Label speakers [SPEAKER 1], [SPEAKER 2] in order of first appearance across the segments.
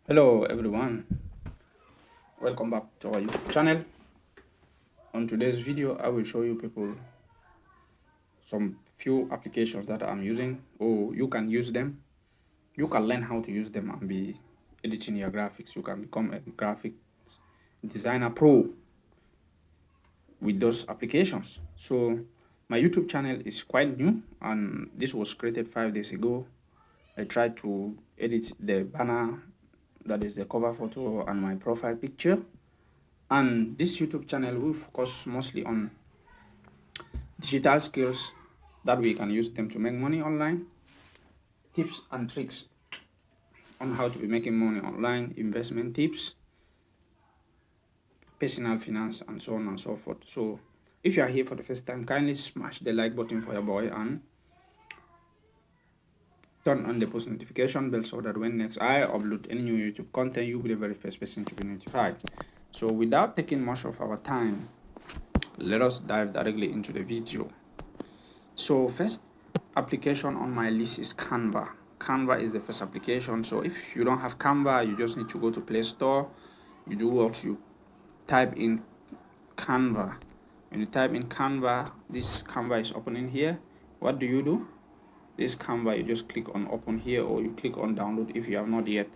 [SPEAKER 1] Hello everyone, welcome back to our YouTube channel. On today's video, I will show you people some few applications that I'm using, or you can use them. You can learn how to use them and be editing your graphics. You can become a graphic designer pro with those applications. So my YouTube channel is quite new and this was created 5 days ago. I tried to edit the banner, that is the cover photo, and my profile picture. And this YouTube channel will focus mostly on digital skills that we can use them to make money online, tips and tricks on how to be making money online, investment tips, personal finance, and so on and so forth. So if you are here for the first time, kindly smash the like button for your boy and turn on the post notification bell so that when next I upload any new YouTube content, you'll be the very first person to be notified. So without taking much of our time, let us dive directly into the video. So first application on my list is Canva. Canva is the first application. So if you don't have Canva, you just need to go to Play Store. You do what you type in Canva. When you type in Canva, this Canva is opening here. What do? This Canva, you just click on open here, or you click on download if you have not yet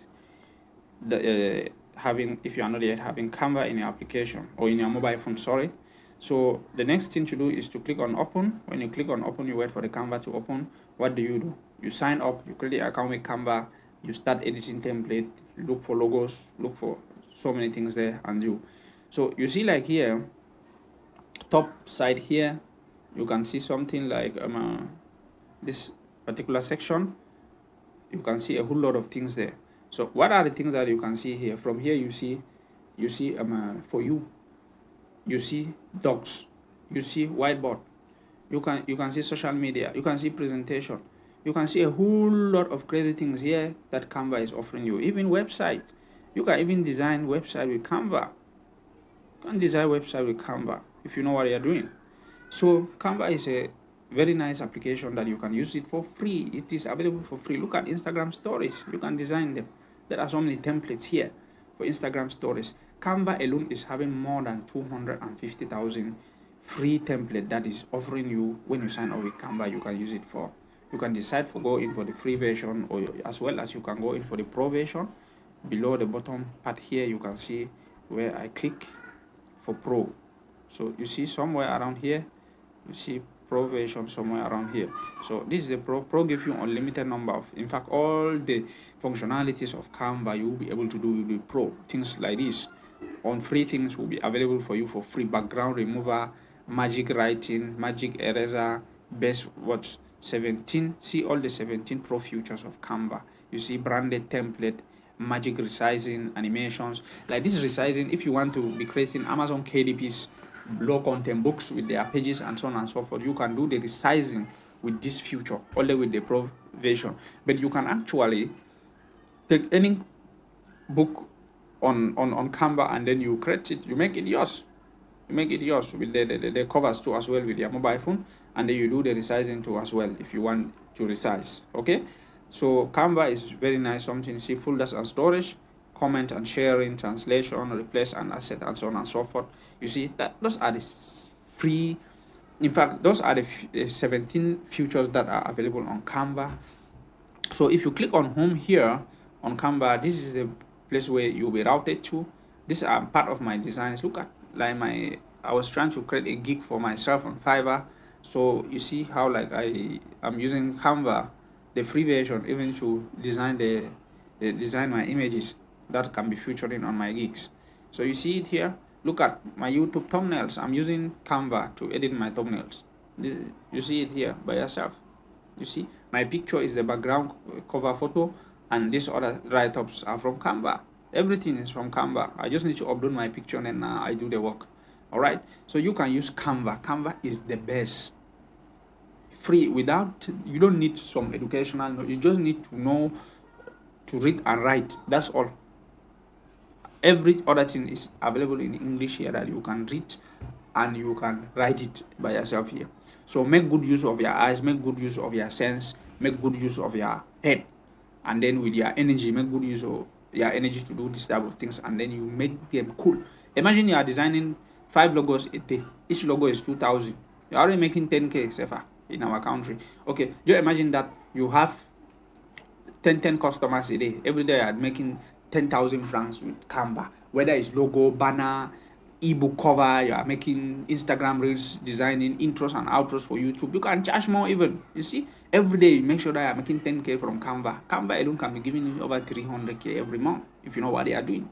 [SPEAKER 1] if you are not yet having Canva in your application or in your mobile phone, sorry. So the next thing to do is to click on open. When you click on open, you wait for the Canva to open. What do? You sign up, you create an account with Canva, you start editing template, look for logos, look for so many things there, and do. So you see, like here, top side here, you can see something like this particular section. You can see a whole lot of things there. So what are the things that you can see here? From here you see for you see docs, you see whiteboard, you can see social media, you can see presentation, you can see a whole lot of crazy things here that Canva is offering you. Even website, you can even design website with Canva. You can design website with Canva if you know what you're doing. So Canva is a very nice application that you can use it for free. It is available for free. Look at Instagram stories, you can design them. There are so many templates here for Instagram stories. Canva alone is having more than 250,000 free template that is offering you. When you sign up with Canva, you can use it for, you can decide for go in for the free version, or as well as you can go in for the pro version. Below the bottom part here, you can see where I click for pro. So you see somewhere around here, you see pro version somewhere around here. So this is the pro gives you unlimited number of, in fact, all the functionalities of Canva you will be able to do with the pro. Things like this on free things will be available for you for free: background remover, magic writing, magic eraser, best what 17. See all the 17 pro features of Canva. You see branded template, magic resizing, animations. Like this resizing, if you want to be creating Amazon KDPs, low content books with their pages and so on and so forth, you can do the resizing with this feature only with the pro version. But you can actually take any book on Canva and then you create it, you make it yours. You make it yours with the covers too as well with your mobile phone, and then you do the resizing too as well if you want to resize. Okay, so Canva is very nice. Something, see folders and storage, comment and sharing, translation, replace and asset, and so on and so forth. You see that those are the free, in fact those are the 17 features that are available on Canva. So if you click on home here on Canva, this is a place where you'll be routed to. These are part of my designs. Look at like I was trying to create a gig for myself on Fiverr. So you see how like I'm using Canva, the free version, even to design design my images that can be featuring on my gigs. So you see it here. Look at my YouTube thumbnails. I'm using Canva to edit my thumbnails. You see it here by yourself. You see my picture is the background cover photo, and these other write-ups are from Canva. Everything is from Canva. I just need to upload my picture and then I do the work. All right, so you can use Canva. Canva is the best, free, without, you don't need some educational, you just need to know to read and write. That's all. Every other thing is available in English here that you can read and you can write it by yourself here. So make good use of your eyes, make good use of your sense, make good use of your head, and then with your energy, make good use of your energy to do this type of things, and then you make them cool. Imagine you are designing 5 logos a day. Each logo is 2,000. You're already making 10K safer in our country. Okay, you imagine that you have 10 customers a day. Every day you're making 10,000 francs with Canva. Whether it's logo, banner, ebook cover, you are making Instagram reels, designing intros and outros for YouTube. You can charge more even. You see, every day you make sure that you're making 10K from Canva. Canva alone can be giving you over 300K every month if you know what they are doing.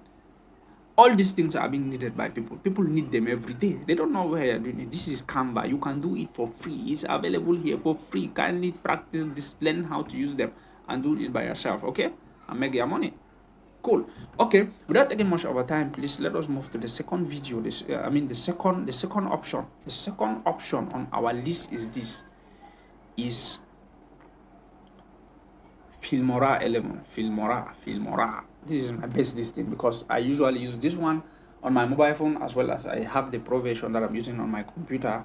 [SPEAKER 1] All these things are being needed by people. People need them every day. They don't know where you're doing it. This is Canva. You can do it for free. It's available here for free. Kindly practice this, learn how to use them, and do it by yourself, okay? And make your money. Cool. Okay. Without taking much of our time, please let us move to the second video. The second option. The second option on our list is this. Is Filmora 11. Filmora. This is my best listing because I usually use this one on my mobile phone, as well as I have the pro version that I'm using on my computer,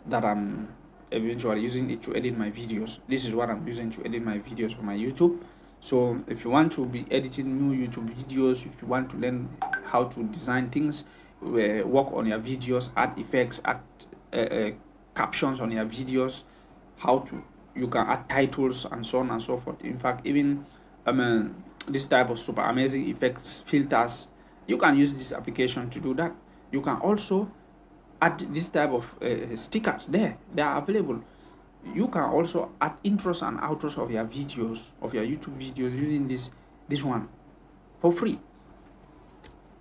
[SPEAKER 1] that I'm eventually using it to edit my videos. This is what I'm using to edit my videos for my YouTube. So if you want to be editing new YouTube videos, if you want to learn how to design things, work on your videos, add effects, add captions on your videos, you can add titles and so on and so forth. In fact, even this type of super amazing effects, filters, you can use this application to do that. You can also add this type of stickers. They are available. You can also add intros and outros of your videos, of your YouTube videos, using this one for free,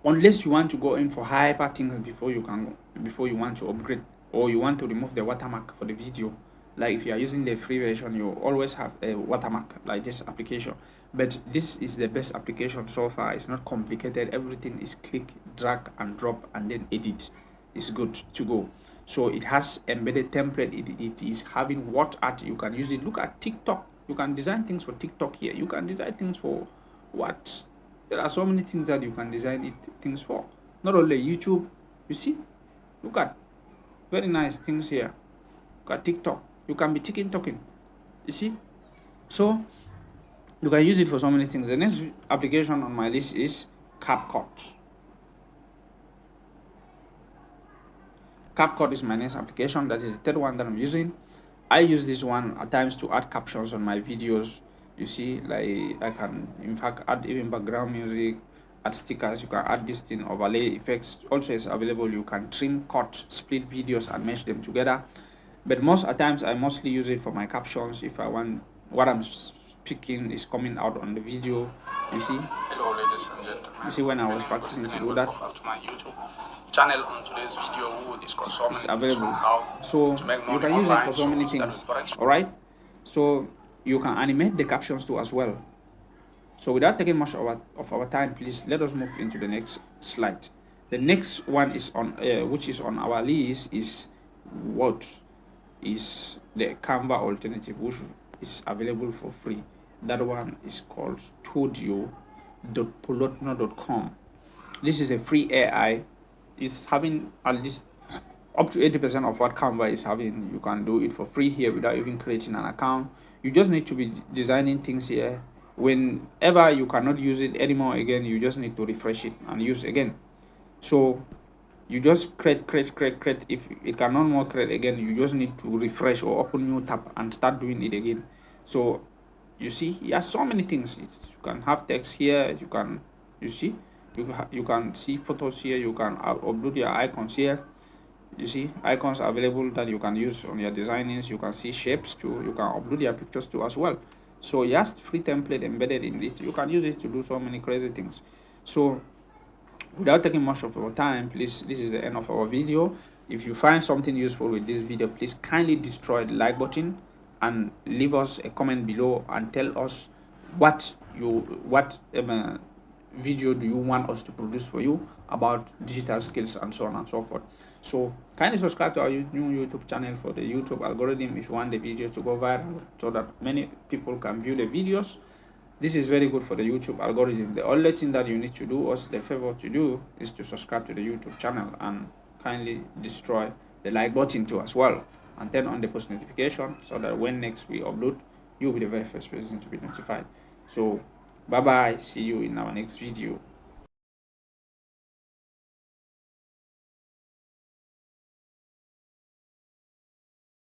[SPEAKER 1] unless you want to go in for hyper things before you want to upgrade, or you want to remove the watermark for the video. Like if you are using the free version, you always have a watermark like this application. But this is the best application so far. It's not complicated. Everything is click, drag and drop, and then edit. It's good to go. So it has embedded template. It is having what art. You can use it. Look at TikTok. You can design things for TikTok here. You can design things for what? There are so many things that you can design things for. Not only YouTube. You see? Look at very nice things here. Look at TikTok. You can be talking. You see? So you can use it for so many things. The next application on my list is CapCut. CapCut is my next application. That is the third one that I'm using. I use this one at times to add captions on my videos. You see, like I can in fact add even background music, add stickers. You can add this thing, overlay effects. Also is available. You can trim, cut, split videos and mesh them together. But most at times I mostly use it for my captions. If I want what I'm speaking is coming out on the video, you see. Hello, ladies and gentlemen. You see, when I was practicing to do that. Welcome to my YouTube channel. On today's video, we will discuss so many available. So you can use it for so many things. All right. So you can animate the captions too as well. So without taking much of our time, please let us move into the next slide. The next one is on which is on our list is what is the Canva alternative, which is available for free. That one is called studio.polotno.com. This is a free AI. It's having at least up to 80% of what Canva is having. You can do it for free here without even creating an account. You just need to be designing things here. Whenever you cannot use it anymore again, you just need to refresh it and use again. So you just create. If it cannot more create again, you just need to refresh or open new tab and start doing it again. So you see, yeah, so many things. You can have text here. You can see photos here. You can upload your icons here. You see icons available that you can use on your designs. You can see shapes too. You can upload your pictures too as well. So yes, free template embedded in it. You can use it to do so many crazy things. So without taking much of our time, please, this is the end of our video. If you find something useful with this video, please kindly destroy the like button and leave us a comment below and tell us what video do you want us to produce for you about digital skills and so on and so forth. So kindly subscribe to our new YouTube channel for the YouTube algorithm if you want the videos to go viral, so that many people can view the videos. This is very good for the YouTube algorithm. The only thing that you need to do, us the favor to do, is to subscribe to the YouTube channel and kindly destroy the like button too as well, and turn on the post notification so that when next we upload, you'll be the very first person to be notified. So Bye bye. See you in our next video.